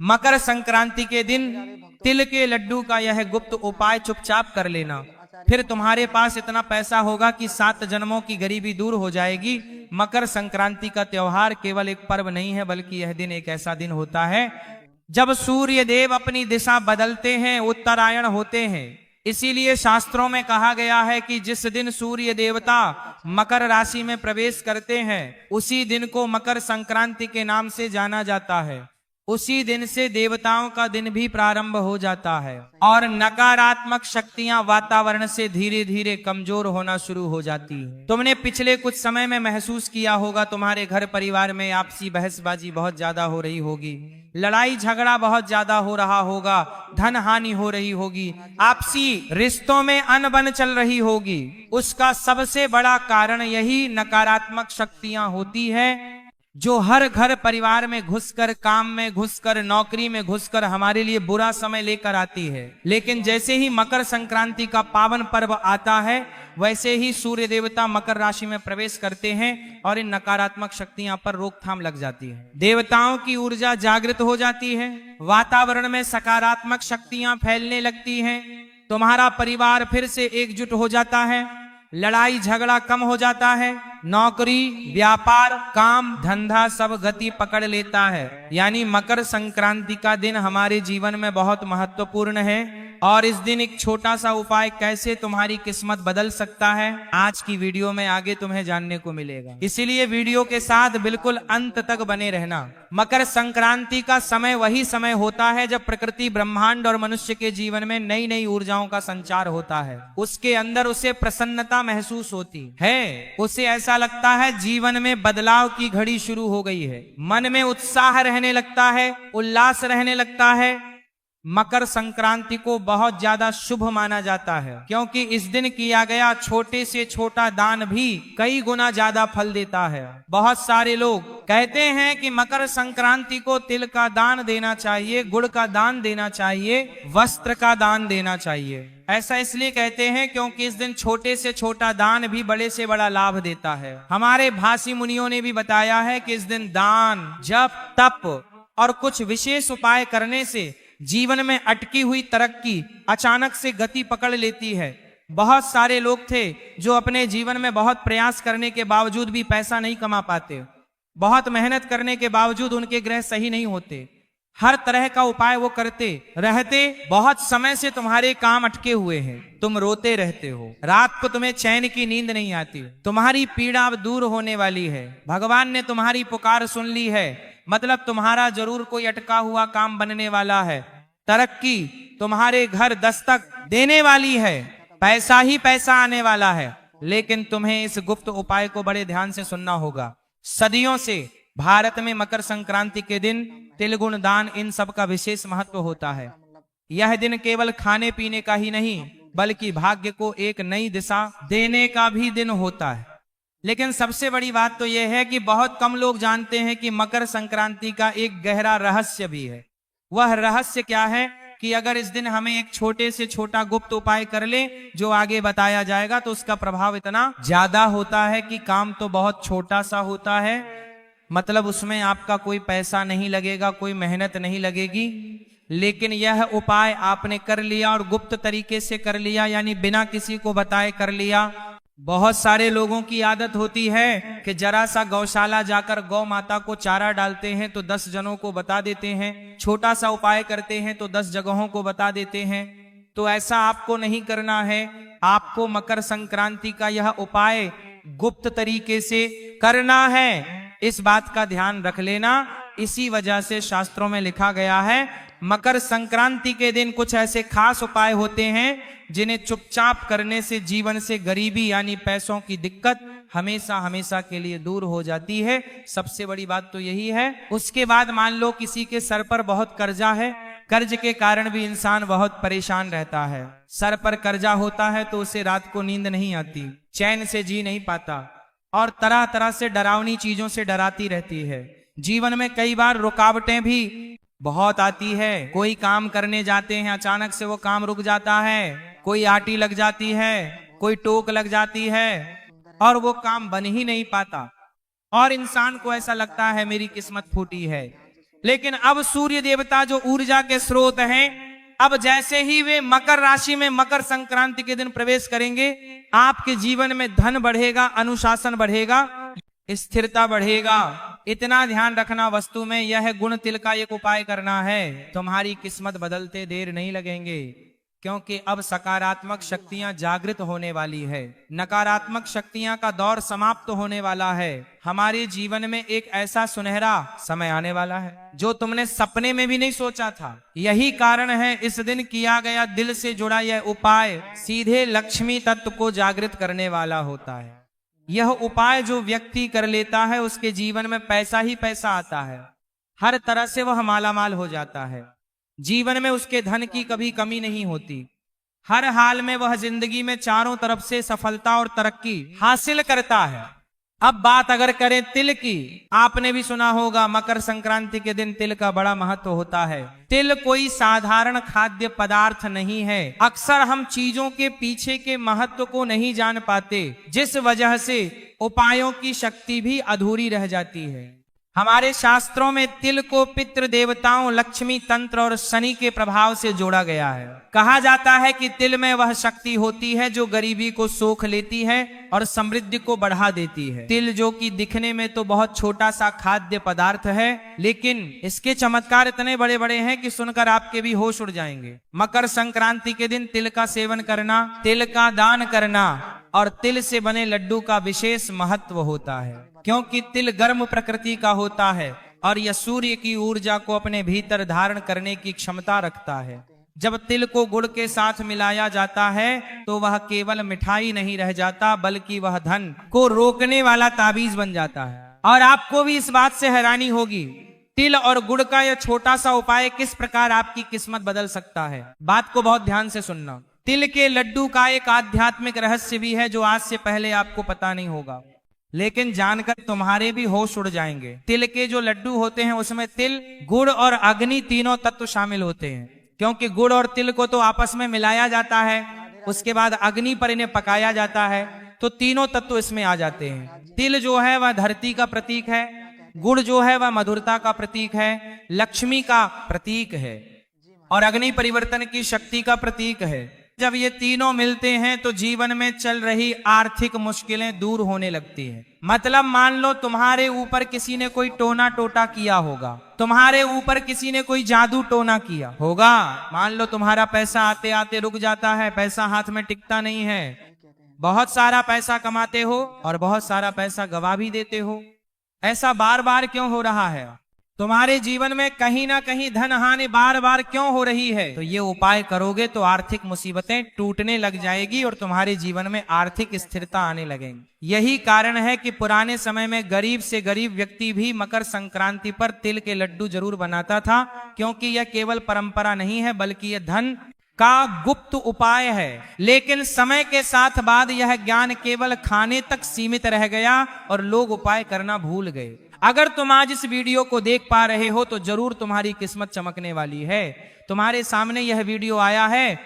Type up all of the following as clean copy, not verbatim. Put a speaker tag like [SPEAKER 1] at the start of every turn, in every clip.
[SPEAKER 1] मकर संक्रांति के दिन तिल के लड्डू का यह गुप्त उपाय चुपचाप कर लेना, फिर तुम्हारे पास इतना पैसा होगा कि 7 जन्मों की गरीबी दूर हो जाएगी। मकर संक्रांति का त्योहार केवल एक पर्व नहीं है, बल्कि यह दिन एक ऐसा दिन होता है जब सूर्य देव अपनी दिशा बदलते हैं, उत्तरायण होते हैं। इसीलिए शास्त्रों में कहा गया है कि जिस दिन सूर्य देवता मकर राशि में प्रवेश करते हैं, उसी दिन को मकर संक्रांति के नाम से जाना जाता है। उसी दिन से देवताओं का दिन भी प्रारंभ हो जाता है और नकारात्मक शक्तियां वातावरण से धीरे धीरे कमजोर होना शुरू हो जाती है। तुमने पिछले कुछ समय में महसूस किया होगा, तुम्हारे घर परिवार में आपसी बहसबाजी बहुत ज्यादा हो रही होगी, लड़ाई झगड़ा बहुत ज्यादा हो रहा होगा, धन हानि हो रही होगी, आपसी रिश्तों में अनबन चल रही होगी। उसका सबसे बड़ा कारण यही नकारात्मक शक्तियां होती है, जो हर घर परिवार में घुसकर, काम में घुसकर, नौकरी में घुसकर हमारे लिए बुरा समय लेकर आती है। लेकिन जैसे ही मकर संक्रांति का पावन पर्व आता है, वैसे ही सूर्य देवता मकर राशि में प्रवेश करते हैं और इन नकारात्मक शक्तियां पर रोकथाम लग जाती है। देवताओं की ऊर्जा जागृत हो जाती है, वातावरण में सकारात्मक शक्तियां फैलने लगती हैं, तुम्हारा परिवार फिर से एकजुट हो जाता है, लड़ाई झगड़ा कम हो जाता है, नौकरी, व्यापार, काम, धंधा सब गति पकड़ लेता है। यानी मकर संक्रांति का दिन हमारे जीवन में बहुत महत्वपूर्ण है और इस दिन एक छोटा सा उपाय कैसे तुम्हारी किस्मत बदल सकता है, आज की वीडियो में आगे तुम्हें जानने को मिलेगा। इसीलिए वीडियो के साथ बिल्कुल अंत तक बने रहना। मकर संक्रांति का समय वही समय होता है जब प्रकृति, ब्रह्मांड और मनुष्य के जीवन में नई नई ऊर्जाओं का संचार होता है। उसके अंदर उसे प्रसन्नता महसूस होती है, उसे ऐसा लगता है जीवन में बदलाव की घड़ी शुरू हो गई है, मन में उत्साह रहने लगता है, उल्लास रहने लगता है। मकर संक्रांति को बहुत ज्यादा शुभ माना जाता है, क्योंकि इस दिन किया गया छोटे से छोटा दान भी कई गुना ज्यादा फल देता है। बहुत सारे लोग कहते हैं कि मकर संक्रांति को तिल का दान देना चाहिए, गुड़ का दान देना चाहिए, वस्त्र का दान देना चाहिए। ऐसा इसलिए कहते हैं क्योंकि इस दिन छोटे से छोटा दान भी बड़े से बड़ा लाभ देता है। हमारे भाषी मुनियों ने भी बताया है कि इस दिन दान, जप, तप और कुछ विशेष उपाय करने से जीवन में अटकी हुई तरक्की अचानक से गति पकड़ लेती है। बहुत सारे लोग थे जो अपने जीवन में बहुत प्रयास करने के बावजूद भी पैसा नहीं कमा पाते, बहुत मेहनत करने के बावजूद उनके ग्रह सही नहीं होते, हर तरह का उपाय वो करते रहते, बहुत समय से तुम्हारे काम अटके हुए हैं, तुम रोते रहते हो, रात को तुम्हें चैन की नींद नहीं आती, तुम्हारी पीड़ा अब दूर होने वाली है, भगवान ने तुम्हारी पुकार सुन ली है, मतलब तुम्हारा जरूर कोई अटका हुआ काम बनने वाला है, तरक्की तुम्हारे घर दस्तक देने वाली है, पैसा ही पैसा आने वाला है। लेकिन तुम्हें इस गुप्त उपाय को बड़े ध्यान से सुनना होगा। सदियों से भारत में मकर संक्रांति के दिन तिल, गुण दान, इन सब का विशेष महत्व होता है। यह दिन केवल खाने पीने का ही नहीं, बल्कि भाग्य को एक नई दिशा देने का भी दिन होता है। लेकिन सबसे बड़ी बात तो यह है कि बहुत कम लोग जानते हैं कि मकर संक्रांति का एक गहरा रहस्य भी है। वह रहस्य क्या है कि अगर इस दिन हमें एक छोटे से छोटा गुप्त उपाय कर ले, जो आगे बताया जाएगा, तो उसका प्रभाव इतना ज्यादा होता है कि काम तो बहुत छोटा सा होता है, मतलब उसमें आपका कोई पैसा नहीं लगेगा, कोई मेहनत नहीं लगेगी, लेकिन यह उपाय आपने कर लिया और गुप्त तरीके से कर लिया, यानी बिना किसी को बताए कर लिया। बहुत सारे लोगों की आदत होती है कि जरा सा गौशाला जाकर गौ माता को चारा डालते हैं तो 10 जनों को बता देते हैं, छोटा सा उपाय करते हैं तो 10 जगहों को बता देते हैं। तो ऐसा आपको नहीं करना है, आपको मकर संक्रांति का यह उपाय गुप्त तरीके से करना है, इस बात का ध्यान रख लेना। इसी वजह से शास्त्रों में लिखा गया है मकर संक्रांति के दिन कुछ ऐसे खास उपाय होते हैं जिन्हें चुपचाप करने से जीवन से गरीबी यानी पैसों की दिक्कत हमेशा हमेशा के लिए दूर हो जाती है। सबसे बड़ी बात तो यही है। उसके बाद मान लो किसी के सर पर बहुत कर्जा है, कर्ज के कारण भी इंसान बहुत परेशान रहता है। सर पर कर्जा होता है तो उसे रात को नींद नहीं आती, चैन से जी नहीं पाता और तरह तरह से डरावनी चीजों से डराती रहती है। जीवन में कई बार रुकावटें भी बहुत आती है। कोई काम करने जाते हैं, अचानक से वो काम रुक जाता है, कोई आटी लग जाती है, कोई टोक लग जाती है और वो काम बन ही नहीं पाता और इंसान को ऐसा लगता है मेरी किस्मत फूटी है। लेकिन अब सूर्य देवता जो ऊर्जा के स्रोत हैं, अब जैसे ही वे मकर राशि में मकर संक्रांति के दिन प्रवेश करेंगे, आपके जीवन में धन बढ़ेगा, अनुशासन बढ़ेगा, स्थिरता बढ़ेगा। इतना ध्यान रखना, वस्तु में यह गुण तिल का एक उपाय करना है, तुम्हारी किस्मत बदलते देर नहीं लगेंगे, क्योंकि अब सकारात्मक शक्तियां जागृत होने वाली है, नकारात्मक शक्तियां का दौर समाप्त होने वाला है। हमारे जीवन में एक ऐसा सुनहरा समय आने वाला है जो तुमने सपने में भी नहीं सोचा था। यही कारण है इस दिन किया गया दिल से जुड़ा यह उपाय सीधे लक्ष्मी तत्व को जागृत करने वाला होता है। यह उपाय जो व्यक्ति कर लेता है, उसके जीवन में पैसा ही पैसा आता है, हर तरह से वह मालामाल हो जाता है, जीवन में उसके धन की कभी कमी नहीं होती, हर हाल में वह जिंदगी में चारों तरफ से सफलता और तरक्की हासिल करता है। अब बात अगर करें तिल की, आपने भी सुना होगा मकर संक्रांति के दिन तिल का बड़ा महत्व होता है। तिल कोई साधारण खाद्य पदार्थ नहीं है। अक्सर हम चीजों के पीछे के महत्व को नहीं जान पाते, जिस वजह से उपायों की शक्ति भी अधूरी रह जाती है। हमारे शास्त्रों में तिल को पितृ देवताओं, लक्ष्मी तंत्र और शनि के प्रभाव से जोड़ा गया है। कहा जाता है कि तिल में वह शक्ति होती है जो गरीबी को सोख लेती है और समृद्धि को बढ़ा देती है। तिल जो कि दिखने में तो बहुत छोटा सा खाद्य पदार्थ है, लेकिन इसके चमत्कार इतने बड़े बड़े हैं कि सुनकर आपके भी होश उड़ जाएंगे। मकर संक्रांति के दिन तिल का सेवन करना, तिल का दान करना और तिल से बने लड्डू का विशेष महत्व होता है, क्योंकि तिल गर्म प्रकृति का होता है और यह सूर्य की ऊर्जा को अपने भीतर धारण करने की क्षमता रखता है। जब तिल को गुड़ के साथ मिलाया जाता है तो वह केवल मिठाई नहीं रह जाता, बल्कि वह धन को रोकने वाला ताबीज बन जाता है। और आपको भी इस बात से हैरानी होगी, तिल और गुड़ का यह छोटा सा उपाय किस प्रकार आपकी किस्मत बदल सकता है। बात को बहुत ध्यान से सुनना। तिल के लड्डू का एक आध्यात्मिक रहस्य भी है जो आज से पहले आपको पता नहीं होगा, लेकिन जानकर तुम्हारे भी होश उड़ जाएंगे। तिल के जो लड्डू होते हैं उसमें तिल, गुड़ और अग्नि तीनों तत्व शामिल होते हैं, क्योंकि गुड़ और तिल को तो आपस में मिलाया जाता है, उसके बाद अग्नि पर इन्हें पकाया जाता है, तो तीनों तत्व इसमें आ जाते हैं। तिल जो है वह धरती का प्रतीक है, गुड़ जो है वह मधुरता का प्रतीक है, लक्ष्मी का प्रतीक है और अग्नि परिवर्तन की शक्ति का प्रतीक है। जब ये तीनों मिलते हैं तो जीवन में चल रही आर्थिक मुश्किलें दूर होने लगती हैं। मतलब मान लो तुम्हारे ऊपर किसी ने कोई टोना टोटा किया होगा, तुम्हारे ऊपर किसी ने कोई जादू टोना किया होगा, मान लो तुम्हारा पैसा आते आते रुक जाता है, पैसा हाथ में टिकता नहीं है, बहुत सारा पैसा कमाते हो और बहुत सारा पैसा गवा भी देते हो। ऐसा बार बार क्यों हो रहा है? तुम्हारे जीवन में कहीं ना कहीं धन हानि बार बार क्यों हो रही है? तो ये उपाय करोगे तो आर्थिक मुसीबतें टूटने लग जाएगी और तुम्हारे जीवन में आर्थिक स्थिरता आने लगेगी। यही कारण है कि पुराने समय में गरीब से गरीब व्यक्ति भी मकर संक्रांति पर तिल के लड्डू जरूर बनाता था, क्योंकि यह केवल परंपरा नहीं है बल्कि यह धन का गुप्त उपाय है। लेकिन समय के साथ बाद यह ज्ञान केवल खाने तक सीमित रह गया और लोग उपाय करना भूल गए। अगर तुम आज इस वीडियो को देख पा रहे हो तो जरूर तुम्हारी किस्मत चमकने वाली है। तुम्हारे सामने यह वीडियो आया है,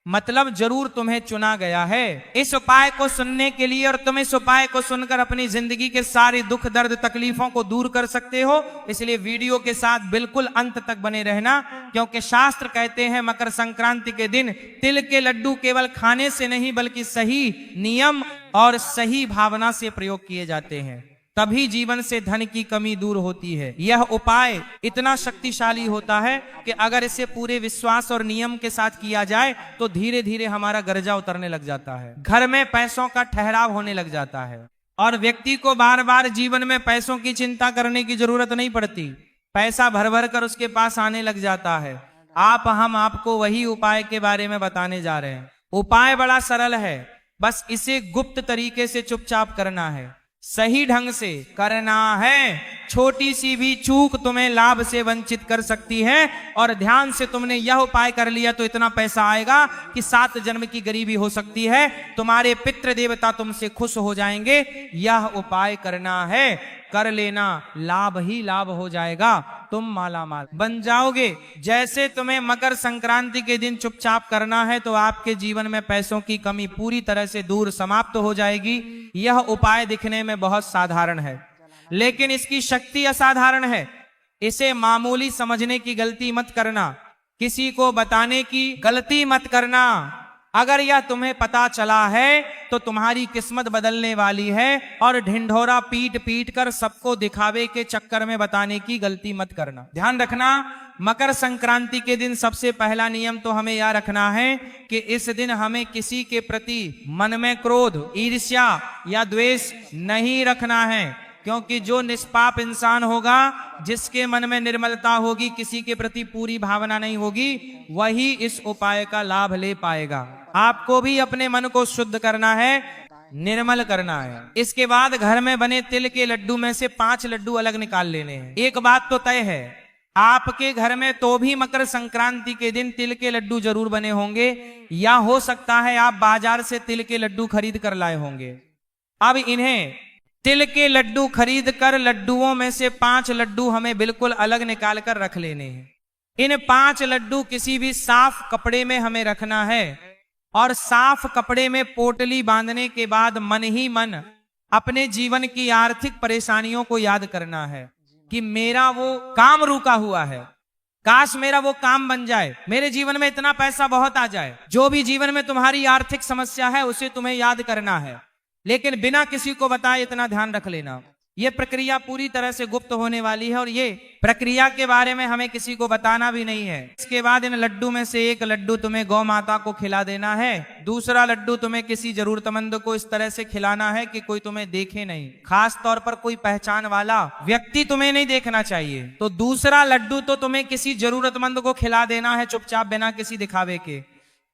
[SPEAKER 1] मतलब जरूर तुम्हें चुना गया है इस उपाय को सुनने के लिए, और तुम इस उपाय को सुनकर अपनी जिंदगी के सारे दुख दर्द तकलीफों को दूर कर सकते हो। इसलिए वीडियो के साथ बिल्कुल अंत तक बने रहना, क्योंकि शास्त्र कहते हैं मकर संक्रांति के दिन तिल के लड्डू केवल खाने से नहीं बल्कि सही नियम और सही भावना से प्रयोग किए जाते हैं, तभी जीवन से धन की कमी दूर होती है। यह उपाय इतना शक्तिशाली होता है कि अगर इसे पूरे विश्वास और नियम के साथ किया जाए तो धीरे धीरे हमारा कर्जा उतरने लग जाता है, घर में पैसों का ठहराव होने लग जाता है और व्यक्ति को बार बार जीवन में पैसों की चिंता करने की जरूरत नहीं पड़ती। पैसा भर भर कर उसके पास आने लग जाता है। हम आपको वही उपाय के बारे में बताने जा रहे हैं। उपाय बड़ा सरल है, बस इसे गुप्त तरीके से चुपचाप करना है, सही ढंग से करना है। छोटी सी भी चूक तुम्हें लाभ से वंचित कर सकती है, और ध्यान से तुमने यह उपाय कर लिया तो इतना पैसा आएगा कि 7 जन्म की गरीबी हो सकती है। तुम्हारे पितृ देवता तुमसे खुश हो जाएंगे। यह उपाय करना है, कर लेना, लाभ ही लाभ हो जाएगा, तुम मालामाल बन जाओगे। जैसे तुम्हें मकर संक्रांति के दिन चुपचाप करना है तो आपके जीवन में पैसों की कमी पूरी तरह से दूर समाप्त हो जाएगी। यह उपाय दिखने में बहुत साधारण है, लेकिन इसकी शक्ति असाधारण है। इसे मामूली समझने की गलती मत करना, किसी को बताने की गलती मत करना। अगर यह तुम्हें पता चला है तो तुम्हारी किस्मत बदलने वाली है, और ढिंढोरा पीट पीट कर सबको दिखावे के चक्कर में बताने की गलती मत करना। ध्यान रखना, मकर संक्रांति के दिन सबसे पहला नियम तो हमें यह रखना है कि इस दिन हमें किसी के प्रति मन में क्रोध, ईर्ष्या या द्वेष नहीं रखना है, क्योंकि जो निष्पाप इंसान होगा, जिसके मन में निर्मलता होगी, किसी के प्रति पूरी भावना नहीं होगी, वही इस उपाय का लाभ ले पाएगा। आपको भी अपने मन को शुद्ध करना है, निर्मल करना है। इसके बाद घर में बने तिल के लड्डू में से 5 लड्डू अलग निकाल लेने हैं। एक बात तो तय है, आपके घर में तो भी मकर संक्रांति के दिन तिल के लड्डू जरूर बने होंगे, या हो सकता है आप बाजार से तिल के लड्डू खरीद कर लाए होंगे। अब इन्हें तिल के लड्डू खरीद कर लड्डुओं में से 5 लड्डू हमें बिल्कुल अलग निकाल कर रख लेने हैं। इन 5 लड्डू किसी भी साफ कपड़े में हमें रखना है, और साफ कपड़े में पोटली बांधने के बाद मन ही मन अपने जीवन की आर्थिक परेशानियों को याद करना है कि मेरा वो काम रुका हुआ है, काश मेरा वो काम बन जाए, मेरे जीवन में इतना पैसा बहुत आ जाए। जो भी जीवन में तुम्हारी आर्थिक समस्या है उसे तुम्हें याद करना है, लेकिन बिना किसी को बताए इतना ध्यान रख लेना, ये प्रक्रिया पूरी तरह से गुप्त होने वाली है, और ये प्रक्रिया के बारे में हमें किसी को बताना भी नहीं है। इसके बाद इन लड्डू में से एक लड्डू तुम्हें गौ माता को खिला देना है, दूसरा लड्डू तुम्हें किसी जरूरतमंद को इस तरह से खिलाना है कि कोई तुम्हें देखे नहीं, खास तौर पर कोई पहचान वाला व्यक्ति तुम्हें नहीं देखना चाहिए। तो दूसरा लड्डू तो तुम्हें किसी जरूरतमंद को खिला देना है चुपचाप, बिना किसी दिखावे के।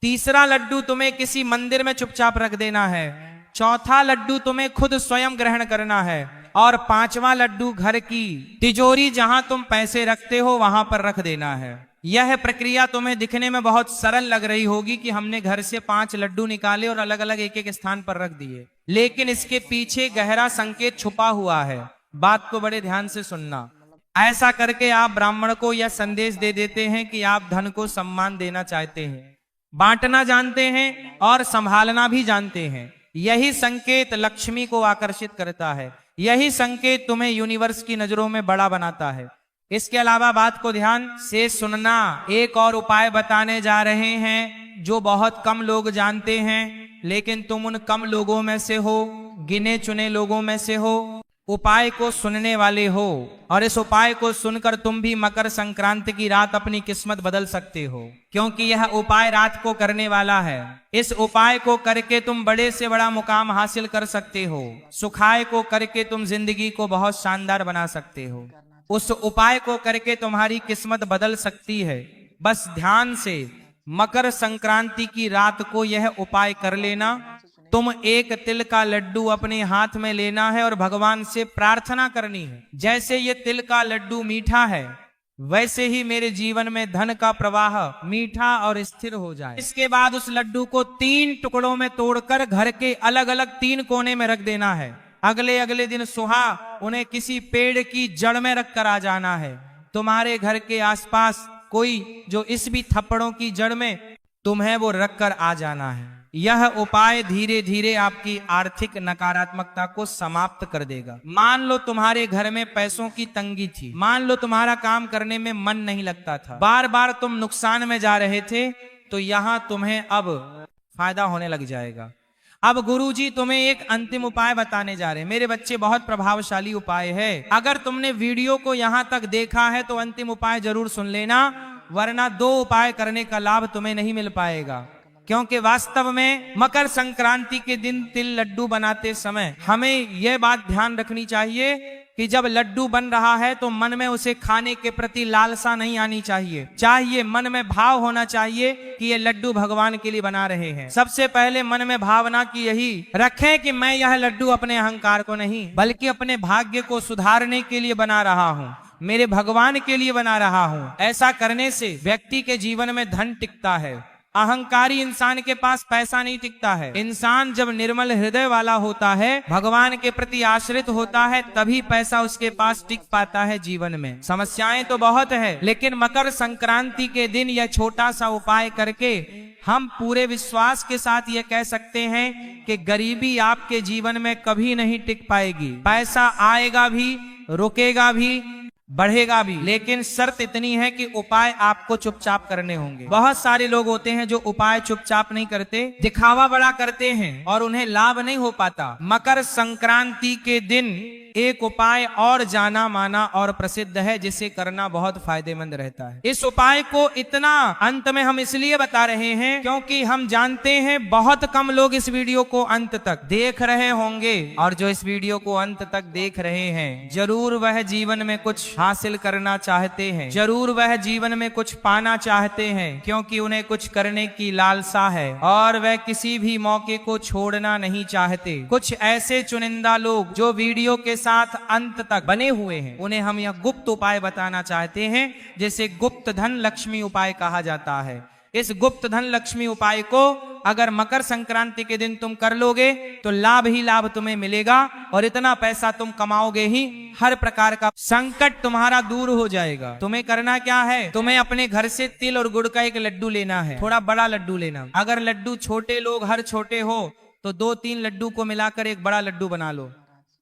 [SPEAKER 1] तीसरा लड्डू तुम्हें किसी मंदिर में चुपचाप रख देना है। चौथा लड्डू तुम्हें खुद स्वयं ग्रहण करना है, और 5वां लड्डू घर की तिजोरी जहां तुम पैसे रखते हो वहां पर रख देना है। यह प्रक्रिया तुम्हें दिखने में बहुत सरल लग रही होगी कि हमने घर से 5 लड्डू निकाले और अलग अलग एक एक स्थान पर रख दिए, लेकिन इसके पीछे गहरा संकेत छुपा हुआ है। बात को बड़े ध्यान से सुनना। ऐसा करके आप ब्राह्मण को यह संदेश दे देते हैं कि आप धन को सम्मान देना चाहते हैं, बांटना जानते हैं और संभालना भी जानते हैं। यही संकेत लक्ष्मी को आकर्षित करता है, यही संकेत तुम्हें यूनिवर्स की नजरों में बड़ा बनाता है। इसके अलावा बात को ध्यान से सुनना, एक और उपाय बताने जा रहे हैं जो बहुत कम लोग जानते हैं, लेकिन तुम उन कम लोगों में से हो, गिने चुने लोगों में से हो, उपाय को सुनने वाले हो, और इस उपाय को सुनकर तुम भी मकर संक्रांति की रात अपनी किस्मत बदल सकते हो, क्योंकि यह उपाय रात को करने वाला है। इस उपाय को करके तुम बड़े से बड़ा मुकाम हासिल कर सकते हो। सुखाय को करके तुम जिंदगी को बहुत शानदार बना सकते हो। उस उपाय को करके तुम्हारी किस्मत बदल सकती है। बस ध्यान से मकर संक्रांति की रात को यह उपाय कर लेना। तुम एक तिल का लड्डू अपने हाथ में लेना है और भगवान से प्रार्थना करनी है, जैसे ये तिल का लड्डू मीठा है वैसे ही मेरे जीवन में धन का प्रवाह मीठा और स्थिर हो जाए। इसके बाद उस लड्डू को 3 टुकड़ों में तोड़कर घर के अलग अलग 3 कोने में रख देना है। अगले दिन सुबह उन्हें किसी पेड़ की जड़ में रख कर आ जाना है। तुम्हारे घर के आसपास कोई जो इस भी थप्पड़ों की जड़ में तुम्हें वो रख कर आ जाना है। यह उपाय धीरे धीरे आपकी आर्थिक नकारात्मकता को समाप्त कर देगा। मान लो तुम्हारे घर में पैसों की तंगी थी, मान लो तुम्हारा काम करने में मन नहीं लगता था, बार बार तुम नुकसान में जा रहे थे, तो यहाँ तुम्हें अब फायदा होने लग जाएगा। अब गुरुजी तुम्हें एक अंतिम उपाय बताने जा रहे हैं। मेरे बच्चे, बहुत प्रभावशाली उपाय है। अगर तुमने वीडियो को यहाँ तक देखा है तो अंतिम उपाय जरूर सुन लेना, वरना 2 उपाय करने का लाभ तुम्हें नहीं मिल पाएगा। क्योंकि वास्तव में मकर संक्रांति के दिन तिल लड्डू बनाते समय हमें यह बात ध्यान रखनी चाहिए कि जब लड्डू बन रहा है तो मन में उसे खाने के प्रति लालसा नहीं आनी चाहिए। मन में भाव होना चाहिए कि ये लड्डू भगवान के लिए बना रहे हैं। सबसे पहले मन में भावना की यही रखें कि मैं यह लड्डू अपने अहंकार को नहीं बल्कि अपने भाग्य को सुधारने के लिए बना रहा हूँ, मेरे भगवान के लिए बना रहा हूँ। ऐसा करने से व्यक्ति के जीवन में धन टिकता है। अहंकारी इंसान के पास पैसा नहीं टिकता है। इंसान जब निर्मल हृदय वाला होता है, भगवान के प्रति आश्रित होता है, तभी पैसा उसके पास टिक पाता है जीवन में। समस्याएं तो बहुत है, लेकिन मकर संक्रांति के दिन यह छोटा सा उपाय करके हम पूरे विश्वास के साथ ये कह सकते हैं कि गरीबी आपके जीवन में कभी नहीं टिक पाएगी। पैसा आएगा भी, रुकेगा भी, बढ़ेगा भी, लेकिन शर्त इतनी है कि उपाय आपको चुपचाप करने होंगे। बहुत सारे लोग होते हैं जो उपाय चुपचाप नहीं करते, दिखावा बड़ा करते हैं और उन्हें लाभ नहीं हो पाता। मकर संक्रांति के दिन एक उपाय और जाना माना और प्रसिद्ध है, जिसे करना बहुत फायदेमंद रहता है। इस उपाय को इतना अंत में हम इसलिए बता रहे हैं क्योंकि हम जानते हैं बहुत कम लोग इस वीडियो को अंत तक देख रहे होंगे, और जो इस वीडियो को अंत तक देख रहे हैं जरूर वह जीवन में कुछ हासिल करना चाहते हैं, जरूर वह जीवन में कुछ पाना चाहते हैं, क्योंकि उन्हें कुछ करने की लालसा है और वह किसी भी मौके को छोड़ना नहीं चाहते। कुछ ऐसे चुनिंदा लोग जो वीडियो के साथ अंत तक बने हुए हैं, उन्हें हम यह गुप्त उपाय बताना चाहते हैं, जिसे गुप्त धन लक्ष्मी उपाय कहा जाता है। इस गुप्त धन लक्ष्मी उपाय को अगर मकर संक्रांति के दिन तुम कर लोगे तो लाभ ही लाभ तुम्हें मिलेगा, और इतना पैसा तुम कमाओगे ही, हर प्रकार का संकट तुम्हारा दूर हो जाएगा। तुम्हें करना क्या है, तुम्हें अपने घर से तिल और गुड़ का एक लड्डू लेना है, थोड़ा बड़ा लड्डू लेना। अगर लड्डू छोटे लोग हर छोटे हो तो 2-3 लड्डू को मिलाकर एक बड़ा लड्डू बना लो,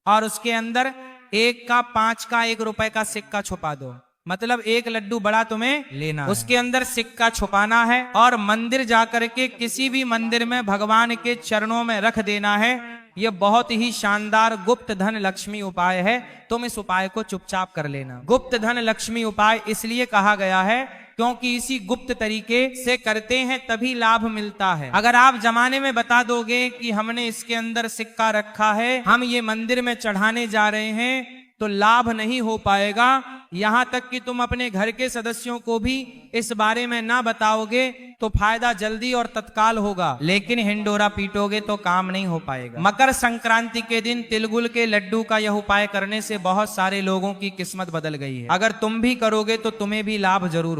[SPEAKER 1] और उसके अंदर 1 का 5 का 1 रुपए का सिक्का छुपा दो। मतलब एक लड्डू बड़ा तुम्हें लेना, उसके अंदर सिक्का छुपाना है और मंदिर जाकर के किसी भी मंदिर में भगवान के चरणों में रख देना है। यह बहुत ही शानदार गुप्त धन लक्ष्मी उपाय है, तुम इस उपाय को चुपचाप कर लेना। गुप्त धन लक्ष्मी उपाय इसलिए कहा गया है क्योंकि इसी गुप्त तरीके से करते हैं तभी लाभ मिलता है। अगर आप जमाने में बता दोगे कि हमने इसके अंदर सिक्का रखा है, हम ये मंदिर में चढ़ाने जा रहे हैं, तो लाभ नहीं हो पाएगा। यहाँ तक कि तुम अपने घर के सदस्यों को भी इस बारे में ना बताओगे तो फायदा जल्दी और तत्काल होगा, लेकिन हिंडोरा पीटोगे तो काम नहीं हो पाएगा। मकर संक्रांति के दिन तिलगुल के लड्डू का यह उपाय करने से बहुत सारे लोगों की किस्मत बदल गई है। अगर तुम भी करोगे तो तुम्हें भी लाभ जरूर हो।